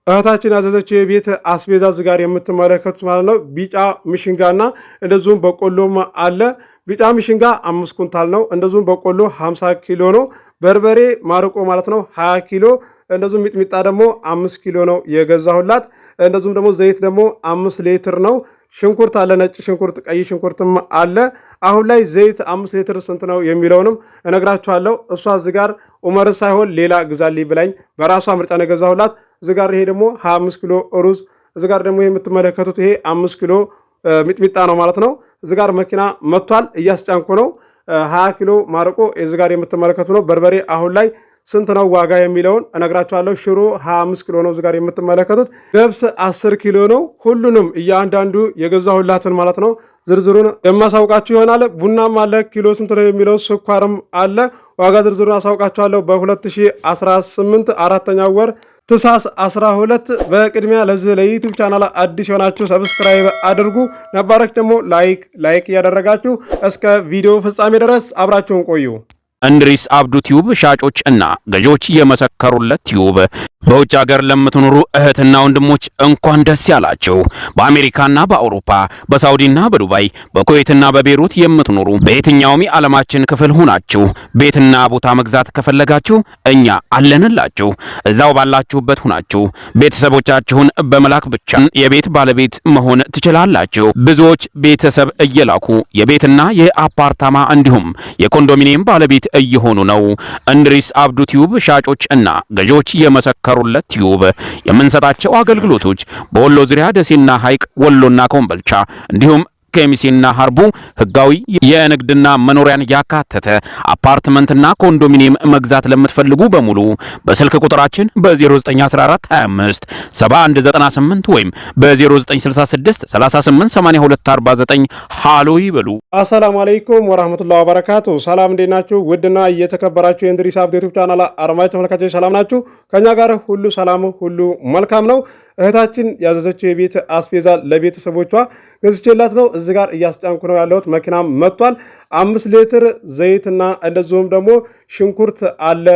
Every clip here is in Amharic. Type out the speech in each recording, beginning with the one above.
እህታችን ያዘዘችው የቤት አስቤዛ ጋር የምትመለከቱት ማለት ነው ቢጫ ሚሽንጋና እንደዚሁም በቆሎም አለ። ቢጫ ሚሽንጋ 5 ኩንታል ነው። እንደዚሁም በቆሎ 50 ኪሎ ነው። በርበሬ ማርቆ ማለት ነው 20 ኪሎ። እንደዚሁም ሚጥሚጣ ደግሞ 5 ኪሎ ነው የገዛሁላት። እንደዚሁም ደግሞ ዘይት ደግሞ 5 ሊትር ነው። ሽንኩርት አለ፣ ነጭ ሽንኩርት፣ ቀይ ሽንኩርትም አለ። አሁን ላይ ዘይት 5 ሊትር ስንት ነው የሚለውንም እነግራችኋለሁ። እሷ እዚህ ጋር ኡመር ሳይሆን ሌላ ግዛልኝ ብላኝ በራሷ ምርጫ ነው የገዛሁላት። እዚህ ጋር ይሄ ደግሞ 25 ኪሎ ሩዝ፣ እዚህ ጋር ደግሞ የምትመለከቱት ይሄ 5 ኪሎ ሚጥሚጣ ነው ማለት ነው። እዚህ ጋር መኪና መጥቷል፣ እያስጫንኩ ነው። 20 ኪሎ ማረቆ እዚህ ጋር የምትመለከቱ ነው። በርበሬ አሁን ላይ ስንት ነው ዋጋ የሚለውን እነግራችኋለሁ። ሽሮ 25 ኪሎ ነው እዚህ ጋር የምትመለከቱት። ገብስ 10 ኪሎ ነው። ሁሉንም እያንዳንዱ የገዛሁላትን ማለት ነው ዝርዝሩን የማሳውቃችሁ ይሆናል። ቡናም አለ፣ ኪሎ ስንት ነው የሚለው። ስኳርም አለ። ዋጋ ዝርዝሩን አሳውቃችኋለሁ። በ2018 4ኛው ወር ትሳስ 12። በቅድሚያ ለዚህ ለዩቲዩብ ቻናል አዲስ የሆናችሁ ሰብስክራይብ አድርጉ። ነባሮች ደግሞ ላይክ እያደረጋችሁ እስከ ቪዲዮ ፍጻሜ ድረስ አብራችሁን ቆዩ። እንድሪስ አብዱ ቲዩብ ሻጮች እና ገዢዎች የመሰከሩለት ቲዩብ። በውጭ ሀገር ለምትኖሩ እህትና ወንድሞች እንኳን ደስ ያላችሁ። በአሜሪካና በአውሮፓ በሳውዲና በዱባይ በኩዌትና በቤሩት የምትኖሩ በየትኛውም የዓለማችን ክፍል ሁናችሁ ቤትና ቦታ መግዛት ከፈለጋችሁ እኛ አለንላችሁ። እዛው ባላችሁበት ሁናችሁ ቤተሰቦቻችሁን በመላክ ብቻ የቤት ባለቤት መሆን ትችላላችሁ። ብዙዎች ቤተሰብ እየላኩ የቤትና የአፓርታማ እንዲሁም የኮንዶሚኒየም ባለቤት እየሆኑ ነው። እንድሪስ አብዱ ቲዩብ ሻጮች እና ገዢዎች የመሰከሩለት ቲዩብ የምንሰጣቸው አገልግሎቶች በወሎ ዙሪያ ደሴና ሐይቅ፣ ወሎና ኮምቦልቻ እንዲሁም ከሚሴና ሀርቡ ህጋዊ የንግድና መኖሪያን ያካተተ አፓርትመንትና ኮንዶሚኒየም መግዛት ለምትፈልጉ በሙሉ በስልክ ቁጥራችን በ0914 25 7198 ወይም በ0966 388249 ሃሎ ይበሉ። አሰላሙ አለይኩም ወራህመቱላሂ ወበረካቱ። ሰላም እንዴት ናችሁ? ውድና እየተከበራችሁ የእንድሪስ አብዱ ዩቲዩብ ቻናል አድማጭ ተመልካቾች ሰላም ናችሁ? ከኛ ጋር ሁሉ ሰላም ሁሉ መልካም ነው። እህታችን ያዘዘችው የቤት አስቤዛ ለቤተሰቦቿ ገዝቼላት ነው። እዚህ ጋር እያስጫንኩ ነው ያለሁት። መኪናም መጥቷል። 5 ሊትር ዘይትና እንደዚሁም ደግሞ ሽንኩርት አለ።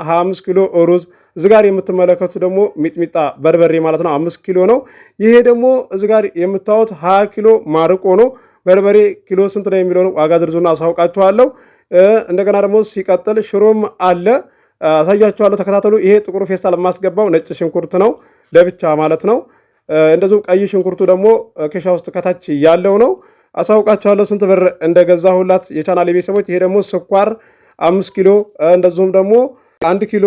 25 ኪሎ ሩዝ፣ እዚህ ጋር የምትመለከቱ ደግሞ ሚጥሚጣ በርበሬ ማለት ነው 5 ኪሎ ነው። ይሄ ደግሞ እዚህ ጋር የምታዩት 20 ኪሎ ማርቆ ነው። በርበሬ ኪሎ ስንት ነው የሚለውን ዋጋ ዝርዝሩን አሳውቃችኋለሁ። እንደገና ደግሞ ሲቀጥል ሽሮም አለ፣ አሳያችኋለሁ። ተከታተሉ። ይሄ ጥቁሩ ፌስታል የማስገባው ነጭ ሽንኩርት ነው ለብቻ ማለት ነው። እንደዚሁም ቀይ ሽንኩርቱ ደግሞ ኬሻ ውስጥ ከታች ያለው ነው። አሳውቃችኋለሁ ስንት ብር እንደገዛሁላት የቻናሌ ቤተሰቦች። ይሄ ደግሞ ስኳር 5 ኪሎ እንደዚሁም ደግሞ 1 ኪሎ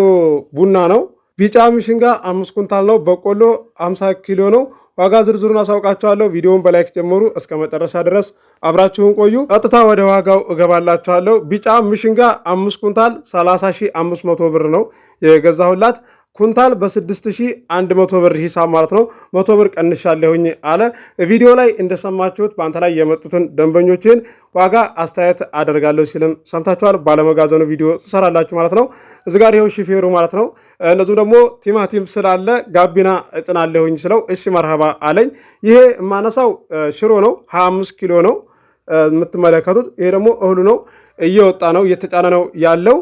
ቡና ነው። ቢጫ ሚሽንጋ 5 ኩንታል ነው። በቆሎ 50 ኪሎ ነው። ዋጋ ዝርዝሩን አሳውቃችኋለሁ። ቪዲዮውን በላይክ ጀምሩ እስከ መጨረሻ ድረስ አብራችሁን ቆዩ። ቀጥታ ወደ ዋጋው እገባላችኋለሁ። ቢጫ ሚሽንጋ 5 ኩንታል 30,500 ብር ነው የገዛሁላት። ኩንታል በ6100 ብር ሂሳብ ማለት ነው። 100 ብር ቀንሻለሁኝ አለ። ቪዲዮ ላይ እንደሰማችሁት በአንተ ላይ የመጡትን ደንበኞችን ዋጋ አስተያየት አደርጋለሁ ሲልም ሰምታችኋል። ባለመጋዘኑ ቪዲዮ ትሰራላችሁ ማለት ነው። እዚህ ጋር ይኸው ሹፌሩ ማለት ነው። እንደዚሁም ደግሞ ቲማቲም ስላለ ጋቢና እጭናለሁኝ ስለው እሺ መርሃባ አለኝ። ይሄ የማነሳው ሽሮ ነው፣ 25 ኪሎ ነው የምትመለከቱት። ይሄ ደግሞ እህሉ ነው፣ እየወጣ ነው፣ እየተጫነ ነው ያለው።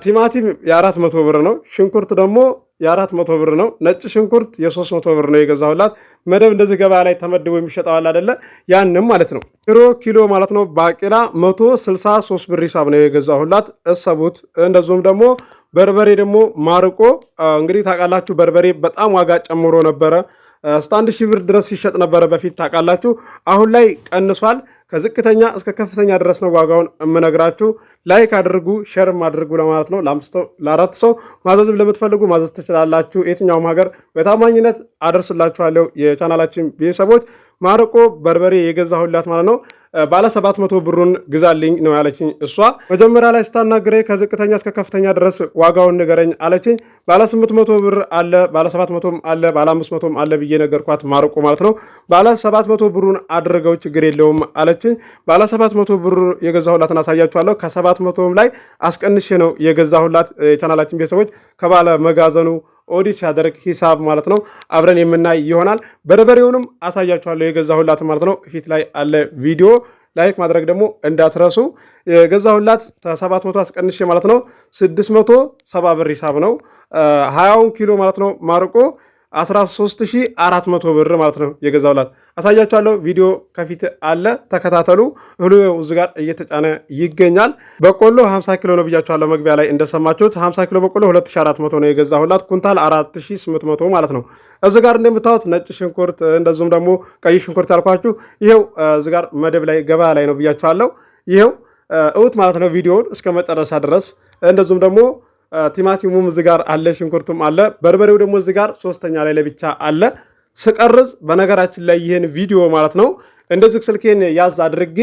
ቲማቲም የ400 ብር ነው። ሽንኩርት ደግሞ የ400 ብር ነው። ነጭ ሽንኩርት የ300 ብር ነው የገዛሁላት። መደብ እንደዚህ ገበያ ላይ ተመድቦ የሚሸጠዋል አይደለ? ያንም ማለት ነው። ሽሮ ኪሎ ማለት ነው። ባቄላ 163 ብር ሂሳብ ነው የገዛሁላት። እሰቡት። እንደዚሁም ደግሞ በርበሬ ደግሞ ማርቆ እንግዲህ ታውቃላችሁ፣ በርበሬ በጣም ዋጋ ጨምሮ ነበረ። እስከ 1000 ብር ድረስ ሲሸጥ ነበረ በፊት ታውቃላችሁ። አሁን ላይ ቀንሷል። ከዝቅተኛ እስከ ከፍተኛ ድረስ ነው ዋጋውን የምነግራችሁ። ላይክ አድርጉ፣ ሼርም አድርጉ ለማለት ነው። ለ4 ሰው ማዘዝም ለምትፈልጉ ማዘዝ ትችላላችሁ። የትኛውም ሀገር በታማኝነት አደርስላችኋለሁ። የቻናላችን ቤተሰቦች ማርቆ በርበሬ የገዛሁላት ማለት ነው። ባለ 700 ብሩን ግዛልኝ ነው ያለችኝ። እሷ መጀመሪያ ላይ ስታናግረኝ ከዝቅተኛ እስከ ከፍተኛ ድረስ ዋጋውን ንገረኝ አለችኝ። ባለ 800 ብር አለ፣ ባለ 700ም አለ፣ ባለ 500ም አለ ብዬ ነገርኳት። ማርቆ ማለት ነው። ባለ 700 ብሩን አድርገው ችግር የለውም አለችኝ። ባለ 700 ብር የገዛሁላትን አሳያችኋለሁ። ከ700ም ላይ አስቀንሼ ነው የገዛሁላት። የቻናላችን ቤተሰቦች ከባለ መጋዘኑ ኦዲት ሲያደርግ ሂሳብ ማለት ነው አብረን የምናይ ይሆናል። በርበሬውንም አሳያችኋለሁ የገዛሁላት ማለት ነው። ፊት ላይ አለ ቪዲዮ። ላይክ ማድረግ ደግሞ እንዳትረሱ። የገዛሁላት 700 አስቀንሼ ማለት ነው 670 ብር ሂሳብ ነው። 20 ኪሎ ማለት ነው ማርቆ 13400 ብር ማለት ነው የገዛውላት። አሳያችኋለሁ። ቪዲዮ ከፊት አለ ተከታተሉ። እህሉ እዚህ ጋር እየተጫነ ይገኛል። በቆሎ 50 ኪሎ ነው ብያችኋለሁ መግቢያ ላይ እንደሰማችሁት። 50 ኪሎ በቆሎ 2400 ነው የገዛሁላት። ኩንታል 4800 ማለት ነው። እዚህ ጋር እንደምታዩት ነጭ ሽንኩርት እንደዚሁም ደግሞ ቀይ ሽንኩርት ያልኳችሁ ይሄው እዚህ ጋር መደብ ላይ ገበያ ላይ ነው ብያችኋለሁ። ይሄው እውት ማለት ነው ቪዲዮውን እስከ መጨረሻ ድረስ። እንደዚሁም ደግሞ ቲማቲሙም እዚህ ጋር አለ፣ ሽንኩርቱም አለ፣ በርበሬው ደግሞ እዚህ ጋር ሶስተኛ ላይ ለብቻ አለ። ስቀርጽ በነገራችን ላይ ይህን ቪዲዮ ማለት ነው እንደዚህ ስልኬን ያዝ አድርጌ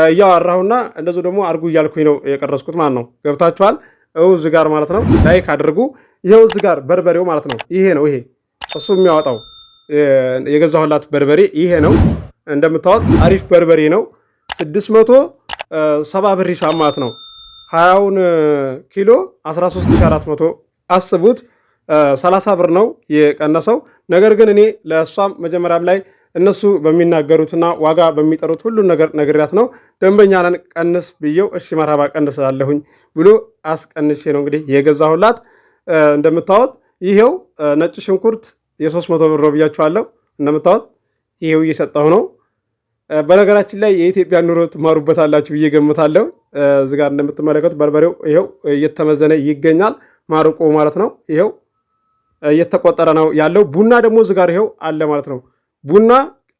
እያወራሁና እንደዚሁ ደግሞ አድርጉ እያልኩኝ ነው የቀረጽኩት ማለት ነው። ገብታችኋል? እዚህ ጋር ማለት ነው ላይክ አድርጉ። ይሄው እዚህ ጋር በርበሬው ማለት ነው ይሄ ነው። ይሄ እሱ የሚያወጣው የገዛሁላት በርበሬ ይሄ ነው። እንደምታወጥ አሪፍ በርበሬ ነው። 670 ብር ሂሳብ ማለት ነው። 20ውን ኪሎ 13400 አስቡት። 30 ብር ነው የቀነሰው። ነገር ግን እኔ ለእሷም መጀመሪያም ላይ እነሱ በሚናገሩትና ዋጋ በሚጠሩት ሁሉን ነገር ነግሪያት ነው ደንበኛ ነን ቀንስ ብዬው እሺ መርሃባ ቀንሳለሁኝ ብሎ አስቀንሼ ነው እንግዲህ የገዛሁላት። እንደምታወጥ ይሄው ነጭ ሽንኩርት የ300 ብር ነው ብያችኋለሁ። እንደምታወጥ ይሄው እየሰጠሁ ነው። በነገራችን ላይ የኢትዮጵያ ኑሮ ትማሩበታላችሁ ብዬ ገምታለሁ። እዚህ ጋር እንደምትመለከቱት በርበሬው ይሄው እየተመዘነ ይገኛል። ማርቆ ማለት ነው ይሄው እየተቆጠረ ነው ያለው። ቡና ደግሞ እዚህ ጋር ይሄው አለ ማለት ነው። ቡና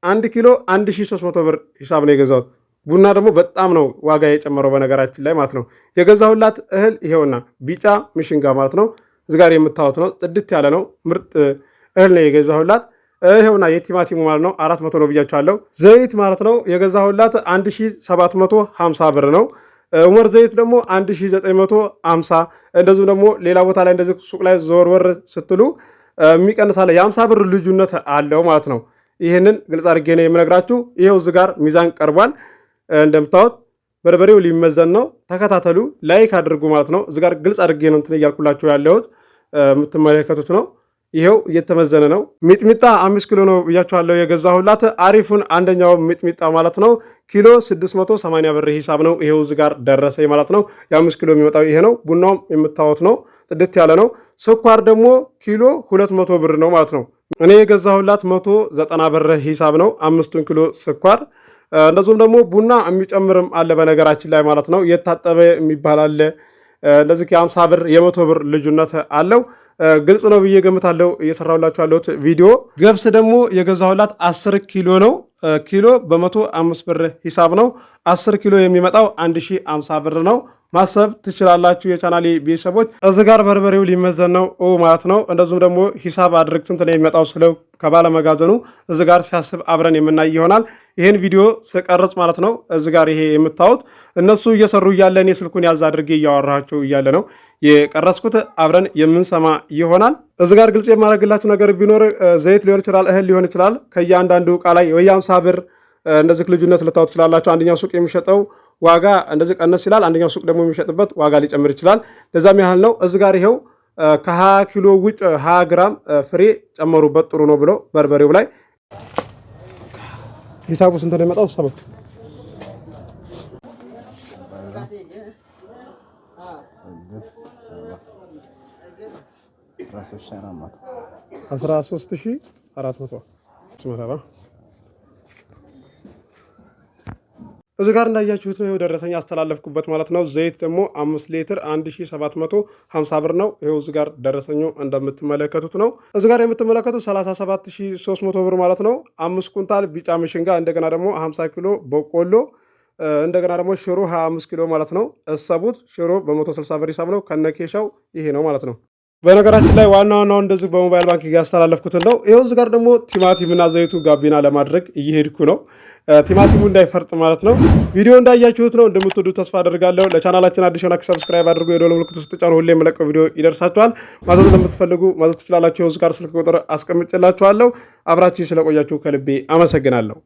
1 ኪሎ 1300 ብር ሂሳብ ነው የገዛሁት። ቡና ደግሞ በጣም ነው ዋጋ የጨመረው በነገራችን ላይ ማለት ነው። የገዛሁላት እህል ይሄውና ቢጫ ሚሽንጋ ማለት ነው። እዚህ ጋር የምታዩት ነው። ጽድት ያለ ነው። ምርጥ እህል ነው የገዛሁላት። ይሄውና የቲማቲሙ ማለት ነው 400 ነው ብያቸዋለሁ። ዘይት ማለት ነው የገዛሁላት 1750 ብር ነው። ኡመር ዘይት ደግሞ 1950። እንደዚሁ ደግሞ ሌላ ቦታ ላይ እንደዚህ ሱቅ ላይ ዞር ስትሉ የሚቀንሳለ የ50 ብር ልዩነት አለው ማለት ነው። ይህንን ግልጽ አድርጌ ነው የምነግራችሁ። ይሄው እዚህ ጋር ሚዛን ቀርቧል። እንደምታዩት በርበሬው ሊመዘን ነው። ተከታተሉ፣ ላይክ አድርጉ ማለት ነው። እዚህ ጋር ግልጽ አድርጌ ነው እንትን እያልኩላችሁ ያለሁት የምትመለከቱት ነው። ይሄው እየተመዘነ ነው። ሚጥሚጣ 5 ኪሎ ነው ብያችኋለሁ የገዛሁላት። አሪፉን አንደኛው ሚጥሚጣ ማለት ነው ኪሎ 680 ብር ሂሳብ ነው። ይሄው እዚህ ጋር ደረሰኝ ማለት ነው። የ5 ኪሎ የሚመጣው ይሄ ነው። ቡናውም የምታዩት ነው፣ ጽድት ያለ ነው። ስኳር ደግሞ ኪሎ 200 ብር ነው ማለት ነው። እኔ የገዛሁላት 190 ብር ሂሳብ ነው 5 ኪሎ ስኳር። እንደዚሁም ደግሞ ቡና የሚጨምርም አለ በነገራችን ላይ ማለት ነው። የታጠበ የሚባል አለ። እንደዚህ የ50 ብር የ100 ብር ልዩነት አለው። ግልጽ ነው ብዬ ገምታለሁ እየሰራሁላችሁ ያለሁት ቪዲዮ። ገብስ ደግሞ የገዛሁላት 10 ኪሎ ነው። ኪሎ በ105 ብር ሂሳብ ነው። 10 ኪሎ የሚመጣው 1050 ብር ነው። ማሰብ ትችላላችሁ የቻናሌ ቤተሰቦች። እዚህ ጋር በርበሬው ሊመዘን ነው ማለት ነው። እንደዚሁም ደግሞ ሂሳብ አድርግ ስንት ነው የሚመጣው ስለው ከባለ መጋዘኑ እዚህ ጋር ሲያስብ አብረን የምናይ ይሆናል። ይህን ቪዲዮ ስቀርጽ ማለት ነው እዚህ ጋር ይሄ የምታዩት እነሱ እየሰሩ እያለ እኔ ስልኩን ያዝ አድርጌ እያወራቸው እያለ ነው የቀረጽኩት። አብረን የምንሰማ ይሆናል። እዚህ ጋር ግልጽ የማደርግላችሁ ነገር ቢኖር ዘይት ሊሆን ይችላል፣ እህል ሊሆን ይችላል። ከየአንዳንዱ እቃ ላይ ወይ 50 ብር እንደዚህ ልዩነት ልታዩት ትችላላችሁ። አንደኛው ሱቅ የሚሸጠው ዋጋ እንደዚህ ቀነስ ይላል፣ አንደኛው ሱቅ ደግሞ የሚሸጥበት ዋጋ ሊጨምር ይችላል። ለዛም ያህል ነው። እዚህ ጋር ይሄው ከ20 ኪሎ ውጭ 20 ግራም ፍሬ ጨመሩበት ጥሩ ነው ብሎ በርበሬው ላይ ሂሳቡ ስንት ነው የመጣው? 7 13400 እዚህ ጋር እንዳያችሁት ነው ደረሰኝ ያስተላለፍኩበት ማለት ነው። ዘይት ደግሞ 5 ሊትር 1750 ብር ነው። ይሄው እዚህ ጋር ደረሰኙ እንደምትመለከቱት ነው። እዚህ ጋር የምትመለከቱት 37300 ብር ማለት ነው። 5 ኩንታል ቢጫ ምሽንጋ፣ እንደገና ደግሞ 50 ኪሎ በቆሎ፣ እንደገና ደግሞ ሽሮ 25 ኪሎ ማለት ነው። እሰቡት፣ ሽሮ በ160 ብር ሂሳብ ነው ከነኬሻው ይሄ ነው ማለት ነው። በነገራችን ላይ ዋና ዋናው እንደዚህ በሞባይል ባንክ ያስተላለፍኩትን ነው። ይሄው እዚህ ጋር ደግሞ ቲማቲምና ዘይቱ ጋቢና ለማድረግ እየሄድኩ ነው። ቲማቲሙ እንዳይፈርጥ ማለት ነው። ቪዲዮ እንዳያችሁት ነው እንደምትወዱ ተስፋ አደርጋለሁ። ለቻናላችን አዲስ ሆናችሁ ሰብስክራይብ አድርጉ። የደወል ምልክቱን ስትጫኑ ሁሌ የምለቀው ቪዲዮ ይደርሳችኋል። ማዘዝ ለምትፈልጉ ማዘዝ ትችላላችሁ። እዚህ ጋር ስልክ ቁጥር አስቀምጬላችኋለሁ። አብራችሁ ስለቆያችሁ ከልቤ አመሰግናለሁ።